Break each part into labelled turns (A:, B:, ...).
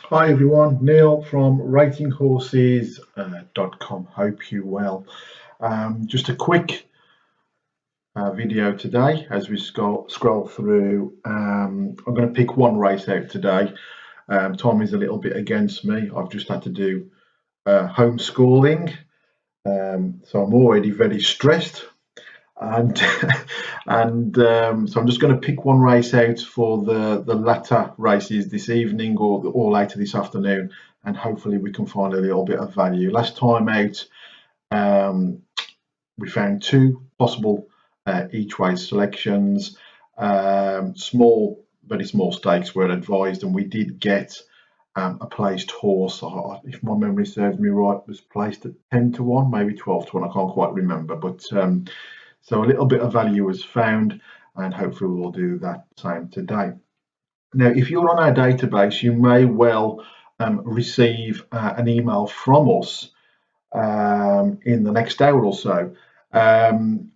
A: Hi everyone, Neil from ratinghorses.com. Hope you well. Just a quick video today as we scroll through. I'm going to pick one race out today. Time is a little bit against me. I've just had to do homeschooling, so I'm already very stressed. And so I'm just going to pick one race out for the latter races this evening or later this afternoon, and hopefully we can find a little bit of value. Last time out, we found two possible each way selections. Very small stakes were advised, and we did get a placed horse. If my memory serves me right, was placed at 10-1, maybe 12-1. I can't quite remember, but. So a little bit of value was found, and hopefully we'll do that same today. Now, if you're on our database, you may well receive an email from us in the next hour or so. And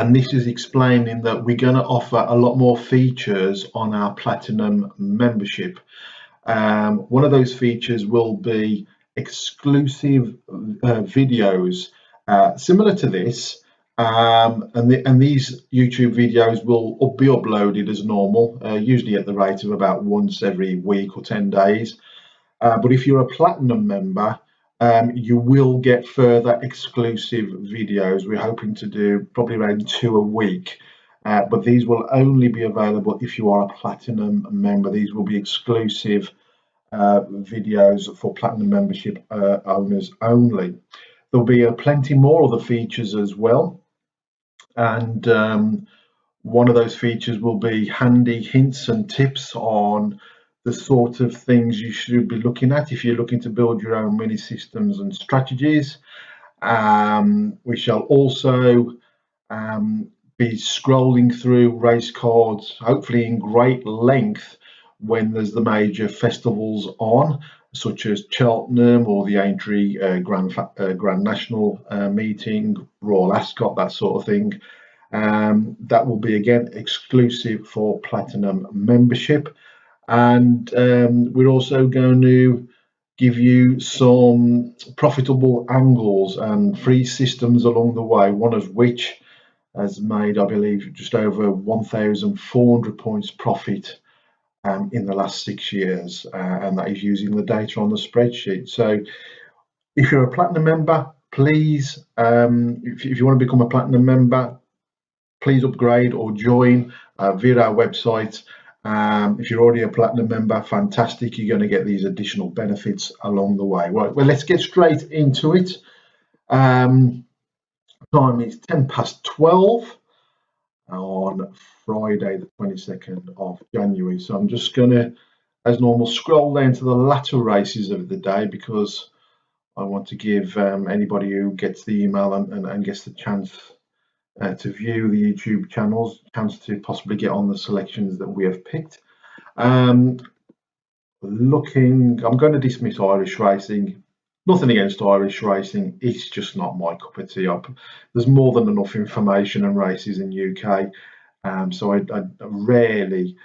A: this is explaining that we're going to offer a lot more features on our Platinum membership. One of those features will be exclusive videos similar to this. And these YouTube videos will be uploaded as normal, usually at the rate of about once every week or 10 days. But if you're a Platinum member, you will get further exclusive videos. We're hoping to do probably around 2 a week. But these will only be available if you are a Platinum member. These will be exclusive videos for Platinum membership owners only. There'll be plenty more other features as well. And one of those features will be handy hints and tips on the sort of things you should be looking at if you're looking to build your own mini systems and strategies. We shall also be scrolling through race cards, hopefully in great length, when there's the major festivals on, such as Cheltenham or the Aintree Grand National meeting, Royal Ascot, that sort of thing. That will be again exclusive for Platinum membership. And we're also going to give you some profitable angles and free systems along the way, one of which has made, I believe, just over 1,400 points profit in the last 6 years, and that is using the data on the spreadsheet. So if you're a Platinum member, please, if you want to become a Platinum member, please upgrade or join via our website. If you're already a Platinum member, fantastic, you're going to get these additional benefits along the way. Right, well, let's get straight into it. Time is 12:10 on Friday the 22nd of January. So I'm just going to, as normal, scroll down to the latter races of the day, because I want to give anybody who gets the email and gets the chance to view the YouTube channels, chance to possibly get on the selections that we have picked. I'm going to dismiss Irish racing. Nothing against Irish racing, it's just not my cup of tea. There's more than enough information and races in UK, so I rarely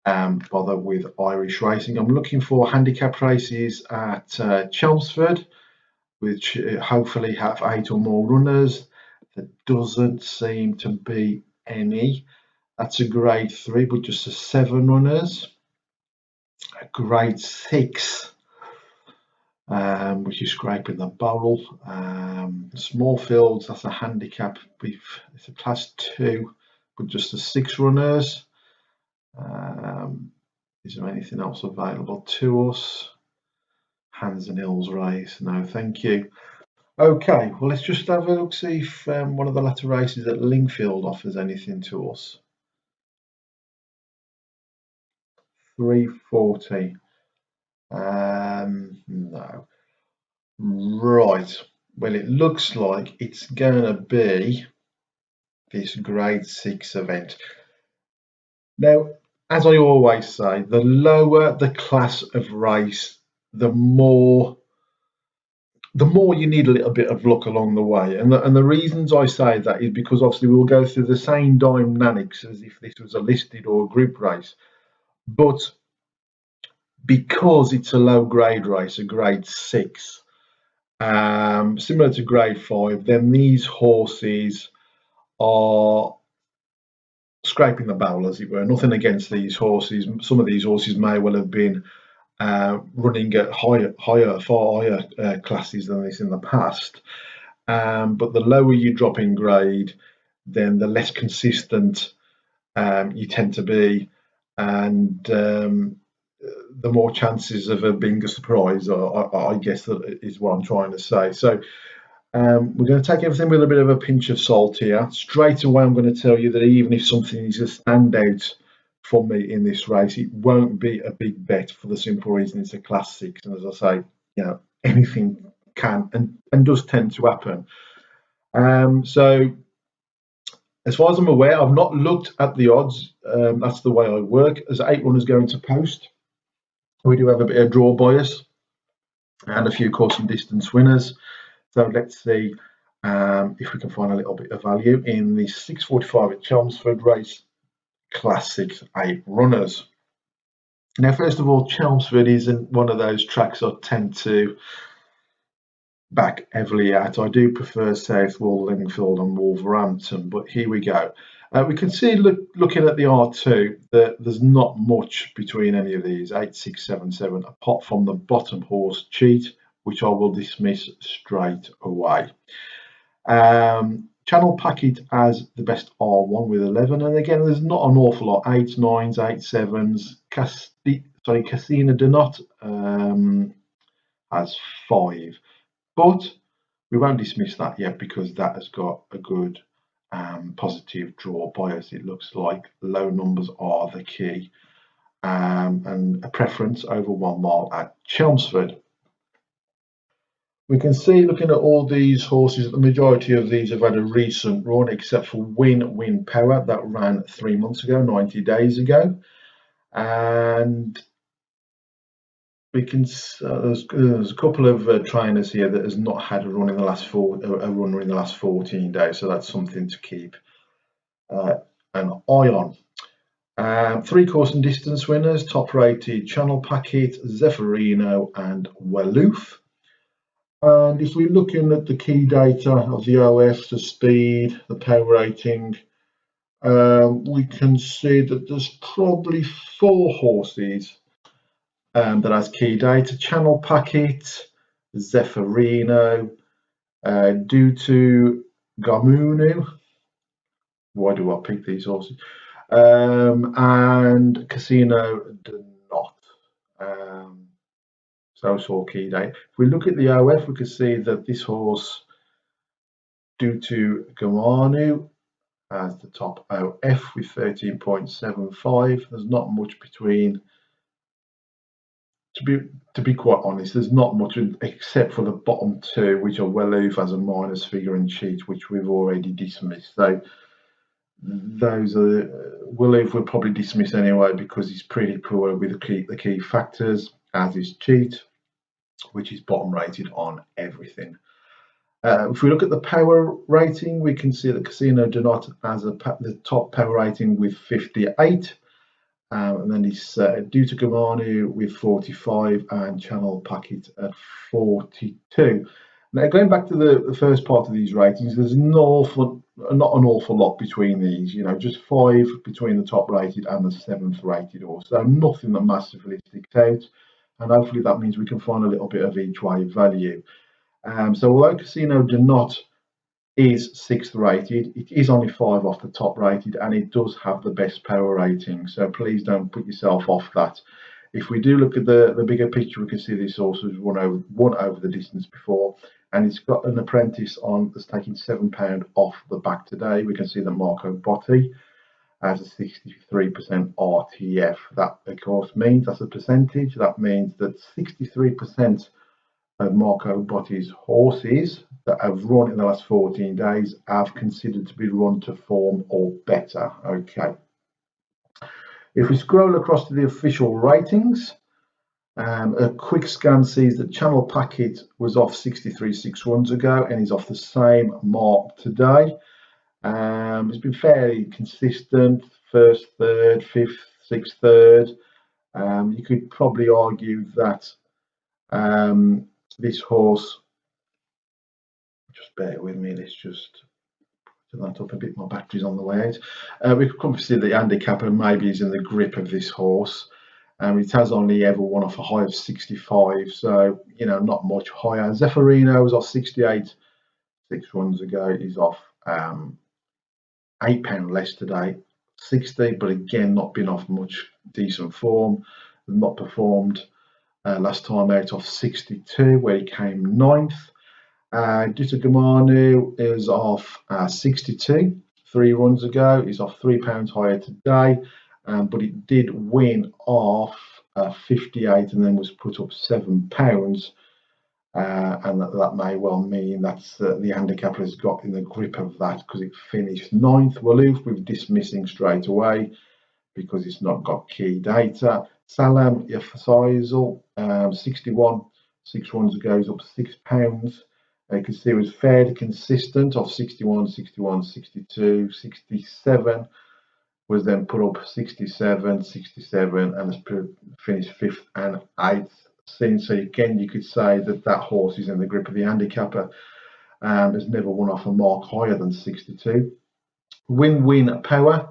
A: bother with Irish racing. I'm looking for handicap races at Chelmsford, which hopefully have 8 or more runners. There doesn't seem to be any. That's a grade 3, but just a 7 runners. A grade 6, which is scraping the barrel. Small fields, that's a handicap. It's a class 2, but just a 6 runners. Is there anything else available to us? Hands and Hills race, no thank you. Okay, well, let's just have a look, see if one of the latter races at Lingfield offers anything to us. 340. No. Right. Well, it looks like it's going to be this grade 6 event. Now, as I always say, the lower the class of race, the more you need a little bit of luck along the way. And the reasons I say that is because obviously we'll go through the same dynamics as if this was a listed or a group race. But because it's a low grade race, a grade 6, similar to grade 5, then these horses are scraping the barrel, as it were. Nothing against these horses. Some of these horses may well have been running at far higher classes than this in the past. But the lower you drop in grade, then the less consistent you tend to be, and the more chances of being a surprise, I guess that is what I'm trying to say. So we're going to take everything with a bit of a pinch of salt here. Straight away, I'm going to tell you that even if something is a standout for me in this race, it won't be a big bet for the simple reason it's a Class 6. And as I say, anything can and does tend to happen. So as far as I'm aware, I've not looked at the odds. That's the way I work. As 8 runners going to post, we do have a bit of draw bias and a few course and distance winners. So let's see if we can find a little bit of value in the 6:45 at Chelmsford race, Class 6 8 runners. Now, first of all, Chelmsford isn't one of those tracks I tend to back heavily at. I do prefer Southwell, Lingfield and Wolverhampton, but here we go. We can see, looking at the R2, that there's not much between any of these, 8, 6, 7, 7, apart from the bottom horse, Cheat, which I will dismiss straight away. Channel Packet has the best R1 with 11, and again, there's not an awful lot, 8, 9s, 8, 7s. Casino do not has 5. But we won't dismiss that yet because that has got a good positive draw bias. It looks like low numbers are the key, and a preference over 1 mile at Chelmsford. We can see, looking at all these horses, that the majority of these have had a recent run, except for Win Power that ran 3 months ago, 90 days ago, and we can there's a couple of trainers here that has not had a run in the last runner in the last 14 days, so that's something to keep an eye on. 3 course and distance winners, top rated Channel Packet, Zeffirino and Welloof. And if we're looking at the key data of the OF, the speed, the power rating, we can see that there's probably 4 horses that has key data: Channel Packet, Zeffirino, due to Gamunu. Why do I pick these horses? And Casino do not. So it's all key data. If we look at the OF, we can see that this horse, due to Gamanu, has the top OF with 13.75. There's not much between. To be quite honest, there's not much except for the bottom 2, which are Welloof as a minus figure and Cheat, which we've already dismissed. So those are Welloof we'll probably dismiss anyway because he's pretty poor with the key factors, as is Cheat, which is bottom rated on everything. If we look at the power rating, we can see that Casino do not has the top power rating with 58. And then it's due to Gamanu with 45 and Channel Packet at 42. Now, going back to the first part of these ratings, there's not an awful lot between these, just 5 between the top rated and the 7th rated horse. So nothing that massively sticks out. And hopefully that means we can find a little bit of each way value. So although Casino do not is 6th rated, it is only 5 off the top rated, and it does have the best power rating, so please don't put yourself off that. If we do look at the bigger picture, we can see this horse has won over the distance before, and it's got an apprentice on that's taking £7 off the back today. We can see that Marco Botti has a 63% RTF. That of course means, that's a percentage, that means that 63% of Marco Botti's horses that have run in the last 14 days have considered to be run to form or better. Okay. If we scroll across to the official ratings, a quick scan sees that Channel Packet was off 63 6 runs ago and is off the same mark today. It's been fairly consistent, 1st, 3rd, 5th, 6th, 3rd. You could probably argue that this horse, just bear with me, let's just turn that up a bit, my battery's on the way out. We could come to see the handicapper maybe is in the grip of this horse. It has only ever won off a high of 65, so not much higher. Zephyrino was off 68 6 runs ago. He's off £8 less today, 60, but again not been off much decent form. Not performed last time out off 62, where he came ninth. Dutagamanu is off 62 3 runs ago. He's off £3 higher today, but it did win off 58 and then was put up £7. And that may well mean that's the handicapper has got in the grip of that, because it finished ninth. Waloof with dismissing straight away because it's not got key data. Salam Faisal, 61 6 runs ago, is up £6. You can see it was fairly consistent of 61, 61, 62, 67, was then put up 67, 67, and has finished 5th and 8th since. So again, you could say that that horse is in the grip of the handicapper. Has never won off a mark higher than 62. Win Power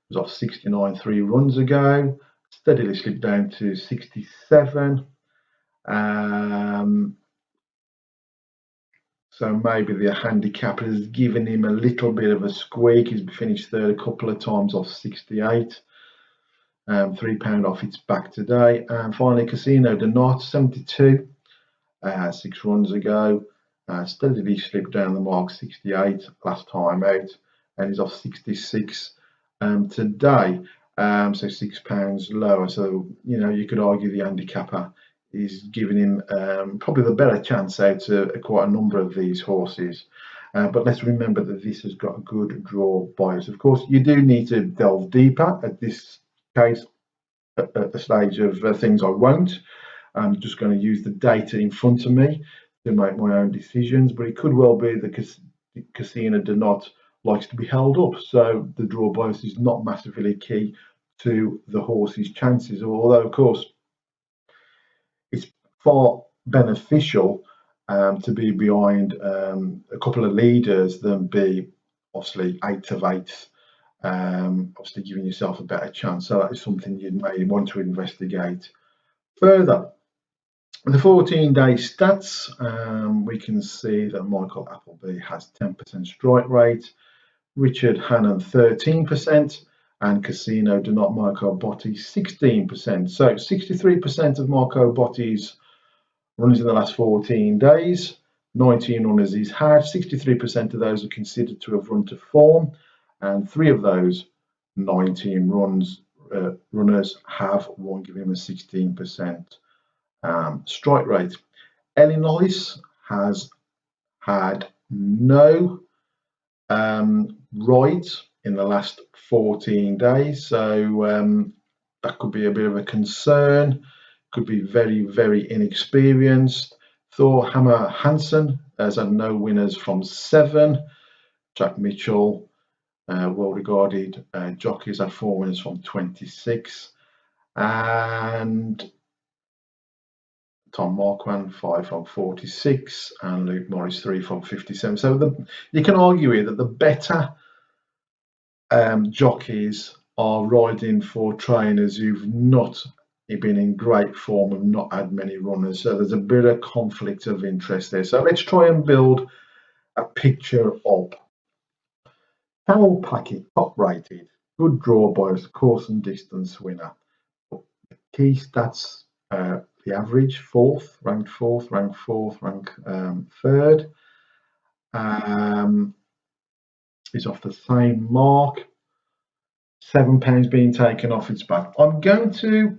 A: was off 69 3 runs ago, steadily slipped down to 67. So maybe the handicapper has given him a little bit of a squeak. He's finished third a couple of times off 68. £3 off its back today. And finally, Casino de Nart, 72, 6 runs ago. Steadily slipped down the mark, 68 last time out, and is off 66 today. So £6 lower. So you could argue the handicapper is giving him probably the better chance out of quite a number of these horses. But let's remember that this has got a good draw bias. Of course, you do need to delve deeper at this case. At the stage of things, I won't. I'm just going to use the data in front of me to make my own decisions. But it could well be that Casino de Nart likes to be held up, so the draw bias is not massively key to the horse's chances. Although, of course, it's far beneficial to be behind a couple of leaders than be obviously 8th of 8th. Obviously giving yourself a better chance. So that is something you may want to investigate further. The 14-day stats, we can see that Michael Appleby has 10% strike rate, Richard Hannon 13%, and Casino de Nart Marco Botti 16%. So 63% of Marco Botti's runs in the last 14 days, 19 runners he's had. 63% of those are considered to have run to form, and 3 of those 19 runners have won, giving him a 16% strike rate. Ellie Nollis has had no rides in the last 14 days, so that could be a bit of a concern. Could be very, very inexperienced. Thor Hammer Hansen has had no winners from 7. Jack Mitchell, well-regarded jockeys, had 4 winners from 26. And Tom Marquand, 5 from 46. And Luke Morris, 3 from 57. So you can argue here that the better jockeys are riding for trainers who've not been in great form, have not had many runners. So there's a bit of conflict of interest there. So let's try and build a picture of Carol Packett, top rated, good draw bias, course and distance winner. Key stats, the average, ranked fourth, ranked 3rd. Is off the same mark. £7 being taken off its back. I'm going to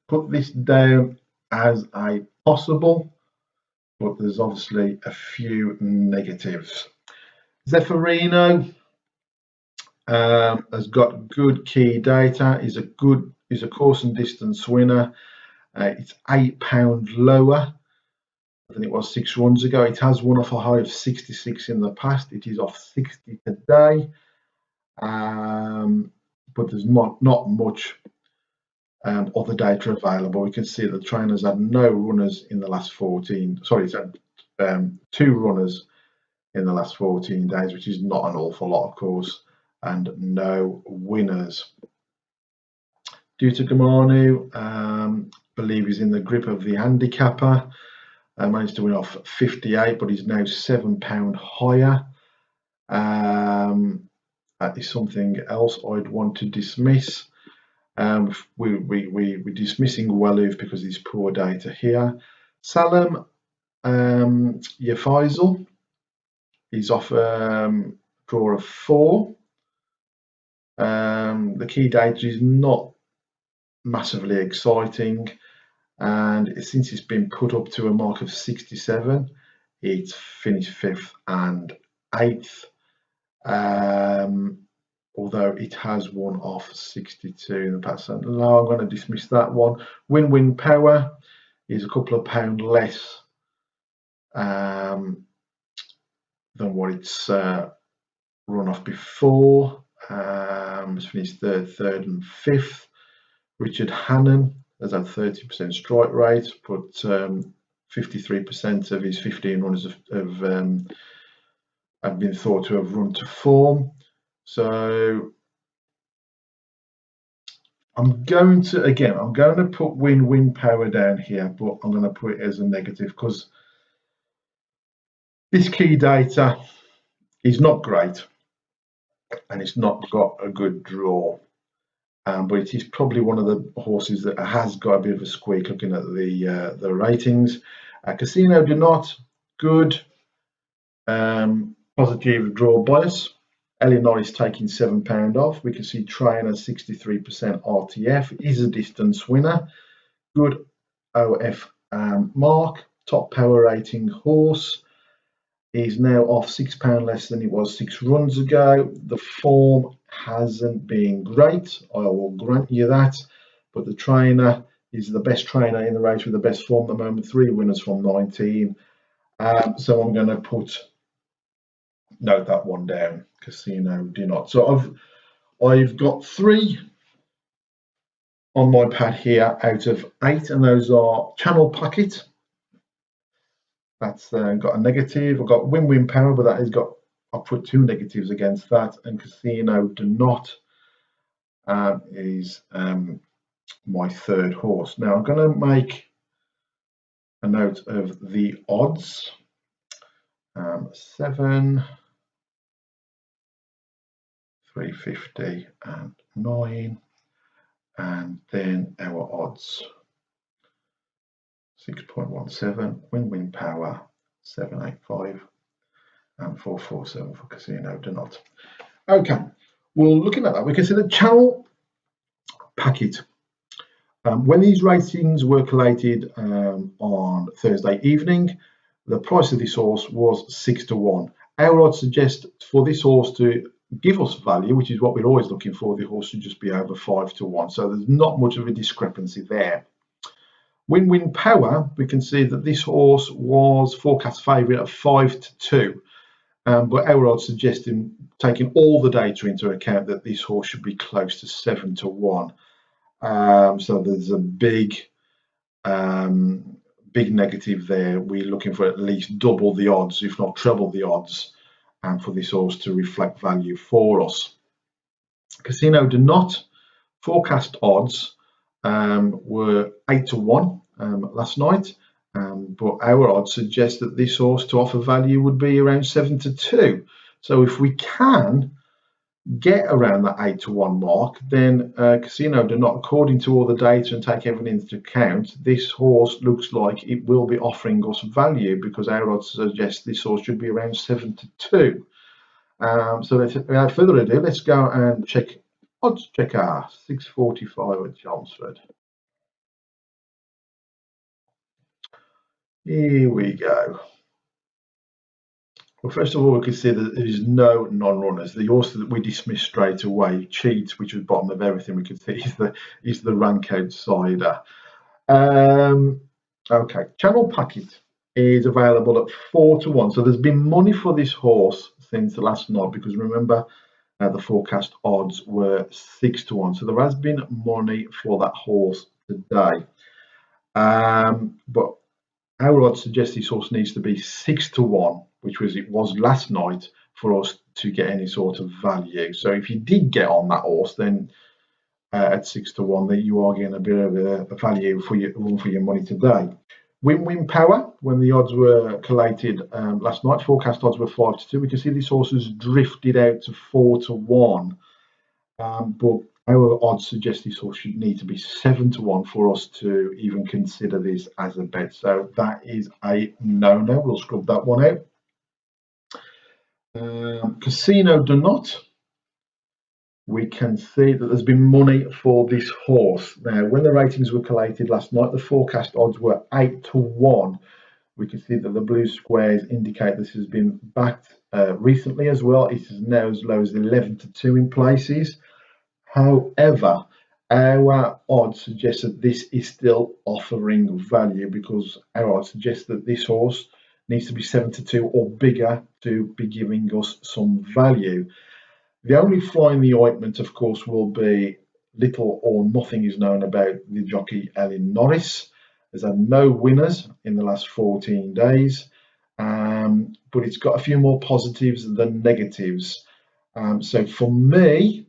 A: put this down as a possible, but there's obviously a few negatives. Zephyrino has got good key data. Is a course and distance winner. It's £8 lower than it was 6 runs ago. It has won off a high of 66 in the past. It is off 60 today. But there's not much other data available, we can see that the trainers had no runners in the last 14. Sorry, it's had 2 runners in the last 14 days, which is not an awful lot, of course, and no winners. Due to Gamanu, believe he's in the grip of the handicapper. Managed to win off 58, but he's now £7 higher. That is something else I'd want to dismiss. We're dismissing Welloof because of his poor data here. Salem Yefaisal, he's off draw of 4. The key data is not massively exciting, and since it's been put up to a mark of 67, it's finished 5th and 8th. Although it has won off 62 in the past. So no, I'm going to dismiss that one. Win-win power is a couple of pound less than what it's run off before. It's finished third and 5th. Richard Hannon has had 30% strike rate, but 53% of his 15 runners have been thought to have run to form. So I'm going to put win-win power down here, but I'm going to put it as a negative because this key data is not great and it's not got a good draw. But it is probably one of the horses that has got a bit of a squeak looking at the ratings. Casino Do Not, good. Positive draw bias. Eleanor is taking £7 off. We can see Trainer 63% RTF is a distance winner. Good OF mark. Top power rating horse is now off £6 less than it was 6 runs ago. The form hasn't been great, I will grant you that, but the trainer is the best trainer in the race with the best form at the moment. 3 winners from 19. So I'm going to note that one down. Casino Do Not. So I've got 3 on my pad here out of 8, and those are Channel Packet. That's got a negative. I've got Win-Win Power, but that has got, I'll put 2 negatives against that. And Casino Do Not is my 3rd horse. Now I'm going to make a note of the odds. 7, 350 and 9, and then our odds 6.17, Win-Win Power 785 and 447 for Casino Do Not. Okay, well, looking at that, we can see the Channel Packet. When these ratings were collated on Thursday evening, the price of this horse was 6 to 1. Our odds suggest for this horse to give us value, which is what we're always looking for, the horse should just be over 5 to 1. So there's not much of a discrepancy there. Win-Win Power, we can see that this horse was forecast favourite at 5 to 2. But our odds suggesting, taking all the data into account, that this horse should be close to 7 to 1. So there's a big negative there. We're looking for at least double the odds, if not treble the odds, for this horse to reflect value for us. Casino Do Not, forecast odds were 8 to 1 last night, but our odds suggest that this horse to offer value would be around 7 to 2. So if we can get around that 8 to 1 mark, then Casino Do Not, according to all the data and take everything into account, this horse looks like it will be offering us value, because our odds suggest this horse should be around 7 to 2. So without further ado, let's go and check odds checker. 645 at Chelmsford. Here we go. Well, first of all, we can see that there is no non-runners. The horse that we dismissed straight away, Cheat, which was bottom of everything, we can see is the rank outsider. Okay, Channel Packet is available at 4 to 1. So there's been money for this horse since last night, because remember, the forecast odds were 6-1. So there has been money for that horse today. But our odds suggest this horse needs to be 6-1, which it was last night, for us to get any sort of value. So if you did get on that horse, then at 6-1, that you are getting a bit of a value for your money today. Win power, when the odds were collated last night, forecast odds were 5-2. We can see this horse has drifted out to 4-1, but our odds suggest this horse should need to be 7-1 for us to even consider this as a bet. So that is a no-no. We'll scrub that one out. Casino do not. We can see that there's been money for this horse. Now, when the ratings were collated last night, the forecast odds were 8-1. We can see that the blue squares indicate this has been backed recently as well. It is now as low as 11-2 in places. However, our odds suggest that this is still offering value, because our odds suggest that this horse needs to be 7-2 or bigger to be giving us some value. The only fly in the ointment, of course, will be little or nothing is known about the jockey Ellen Norris. There's had no winners in the last 14 days, but it's got a few more positives than negatives. So for me,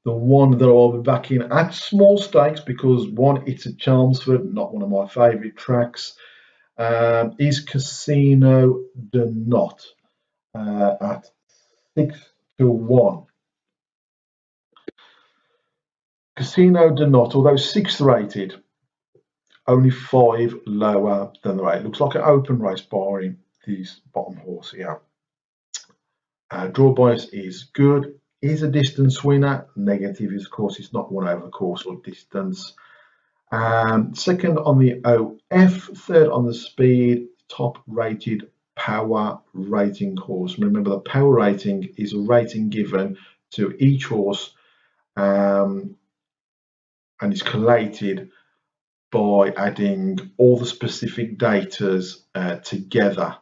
A: the one that I'll be backing at small stakes, because one, it's at Chelmsford, not one of my favourite tracks, is Casino do Not at 6-1. Casino do Not, although 6th rated, only 5 lower than the rate. Looks like an open race barring these bottom horse here. Draw bias is good. Is a distance winner. Negative is, of course, it's not won over course or distance. Second on the OF, third on the speed, top rated power rating horse. Remember, the power rating is a rating given to each horse, and it's collated by adding all the specific datas together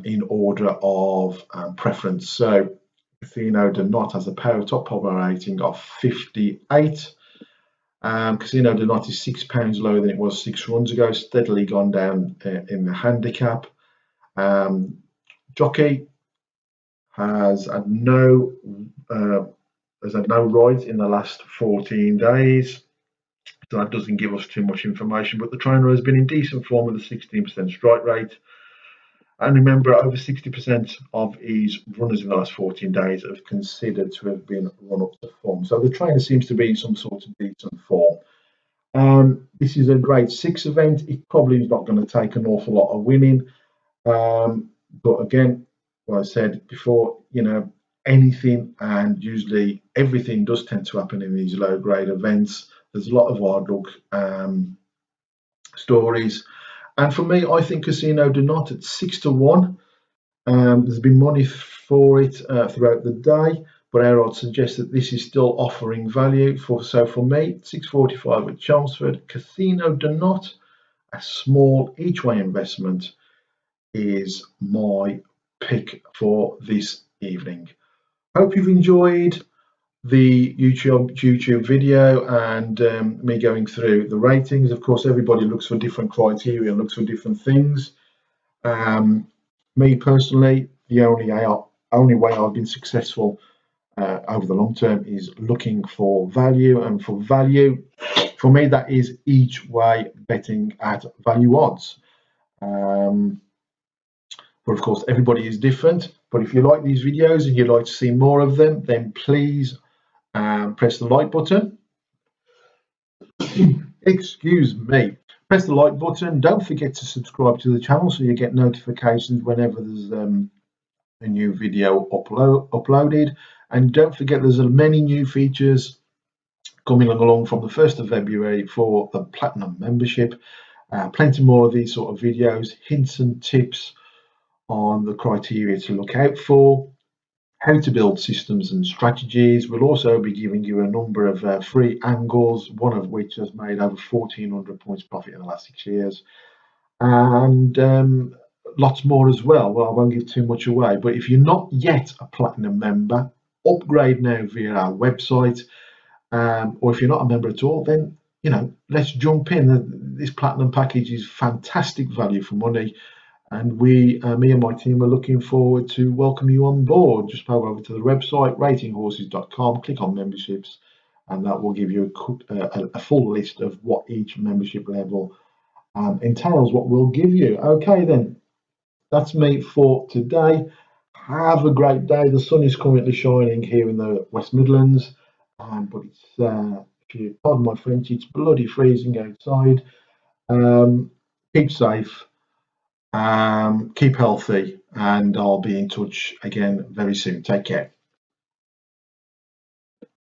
A: in order of preference. So Casino do Not has a top power rating of 58. Casino do Not is £6 lower than it was 6 runs ago, steadily gone down in the handicap. Jockey has had no rides in the last 14 days. So that doesn't give us too much information, but the trainer has been in decent form with a 16% strike rate. And remember, over 60% of his runners in the last 14 days have considered to have been run up to form. So the trainer seems to be in some sort of decent form. This is a grade 6 event. It probably is not going to take an awful lot of winning. But again, like I said before, anything and usually everything does tend to happen in these low grade events. There's a lot of hard luck stories. And for me, I think Casino do Not at 6-1. There's been money for it throughout the day, but our odds suggest that this is still offering value. So for me, 6.45 at Chelmsford. Casino do Not, a small each way investment, is my pick for this evening. Hope you've enjoyed the YouTube video and me going through the ratings. Of course, everybody looks for different criteria and looks for different things. Me personally, the only way I've been successful over the long term is looking for value, and for value, for me, that is each way betting at value odds. But of course, everybody is different. But if you like these videos and you'd like to see more of them, then please press the like button. Excuse me. Press the like button. Don't forget to subscribe to the channel so you get notifications whenever there's a new video uploaded. And don't forget, there's many new features coming along from the 1st of February for the Platinum membership. Plenty more of these sort of videos, hints and tips on the criteria to look out for, how to build systems and strategies. We'll also be giving you a number of free angles, one of which has made over 1,400 points profit in the last 6 years. And lots more as well. Well, I won't give too much away, but if you're not yet a platinum member, upgrade now via our website. Or if you're not a member at all, then let's jump in. This platinum package is fantastic value for money, and me and my team are looking forward to welcome you on board. Just go over to the website ratinghorses.com, click on memberships, and that will give you a full list of what each membership level entails. What we'll give you. Okay, then that's me for today. Have a great day. The sun is currently shining here in the West Midlands, but it's, if you pardon my French, it's bloody freezing outside. Keep safe, keep healthy, and I'll be in touch again very soon. Take care.